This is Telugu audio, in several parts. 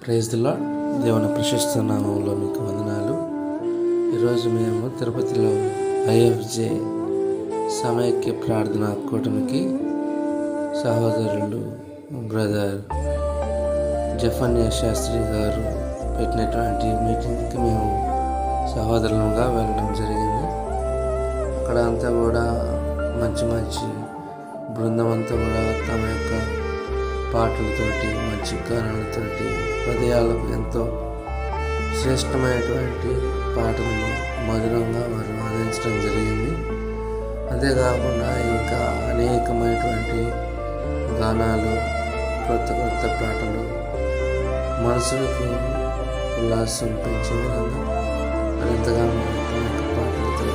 Praise the lord. దేవుని ప్రశస్త నామంలో మీకు వందనాలు. ఈరోజు మేము తిరుపతిలో ఐఎఫ్జే సమైక్య ప్రార్థనా కూటమికి సహోదరులు బ్రదర్ జఫన్యా శాస్త్రి గారు పెట్టినటువంటి మీటింగ్కి మేము సహోదరులుగా వెళ్ళడం జరిగింది. అక్కడ అంతా కూడా మంచి బృందం అంతా కూడా తమ యొక్క పాటలతోటి మంచి గానాలతోటి హృదయాలకు ఎంతో శ్రేష్టమైనటువంటి పాటలను మధురంగా వారు ఆనందించడం జరిగింది. అంతేకాకుండా ఇంకా అనేకమైనటువంటి గానాలు, కొత్త పాటలు మనసులకు ఉల్లాసం పెంచే విధంగా మరింతగా పాటలతో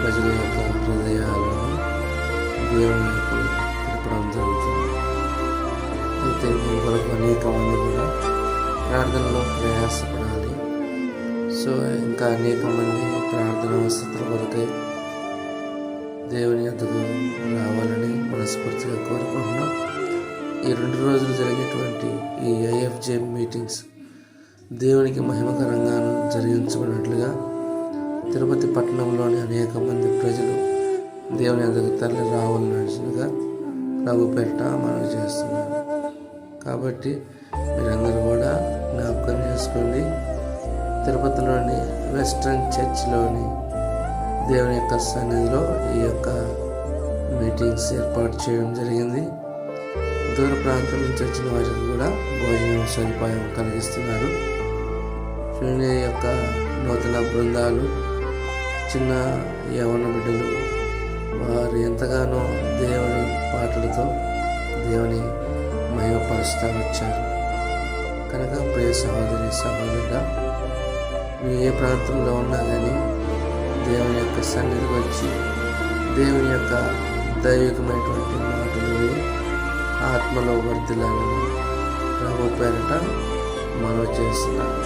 ప్రజల యొక్క హృదయాలను దేవుని వైపు తిప్పడం జరుగుతుంది. అయితే దీని కొరకు అనేక మంది కూడా ప్రార్థనలో ప్రయాసపడాలి. సో ఇంకా అనేక మంది ప్రార్థన వసతుల కొరకై దేవుని యొద్దకు రావాలని మనస్ఫూర్తిగా కోరుకుంటున్నాం. ఈ 2 రోజులు జరిగేటువంటి ఈ ఐఎఫ్జే మీటింగ్స్ దేవునికి మహిమకరంగా జరిగించబడినట్లుగా తిరుపతి పట్టణంలోని అనేక మంది ప్రజలు దేవుని యొద్దకు తరలి రావాలన్నట్టుగా ప్రభు పేరిట మనవి చేస్తున్నారు. కాబట్టి మీరందరూ కూడా జ్ఞాపకం చేసుకోండి. తిరుపతిలోని వెస్ట్రన్ చర్చ్లోని దేవుని యొక్క సన్నిధిలో ఈ యొక్క మీటింగ్స్ ఏర్పాటు చేయడం జరిగింది. దూర ప్రాంతం నుంచి వచ్చిన వారికి కూడా భోజనం సదుపాయం కలిగిస్తున్నారు. చూడండి, ఈ యొక్క నూతన బృందాలు, చిన్న యవన బిడ్డలు వారు ఎంతగానో దేవుని పాటలతో దేవుని మహిమపరుస్తూ వచ్చారు. కనుక ప్రియ సహోదరుడా, మీరు ఏ ప్రాంతంలో ఉన్నా కానీ దేవుని యొక్క సన్నిధికి వచ్చి దేవుని యొక్క దైవికమైనటువంటి మాటలు ఆత్మలో వర్ధిల్లాలని ప్రభు పేరిట మనవి చేస్తున్నారు.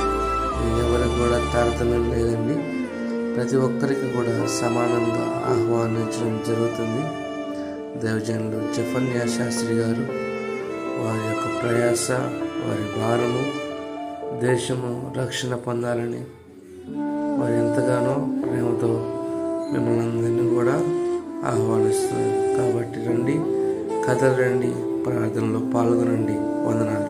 ఎవరికి కూడా తారతమ్యం లేదండి. ప్రతి ఒక్కరికి కూడా సమానంగా ఆహ్వానించడం జరుగుతుంది. దైవజనులు జఫన్యా శాస్త్రి గారు వారి యొక్క ప్రయాస, వారి భారము దేశము రక్షణ పొందాలని వారు ఎంతగానో ప్రేమతో మిమ్మల్ని అందరినీ కూడా ఆహ్వానిస్తున్నారు. కాబట్టి రండి, కథలు రండి, ప్రార్థనలో పాల్గొనండి. వందనాలు.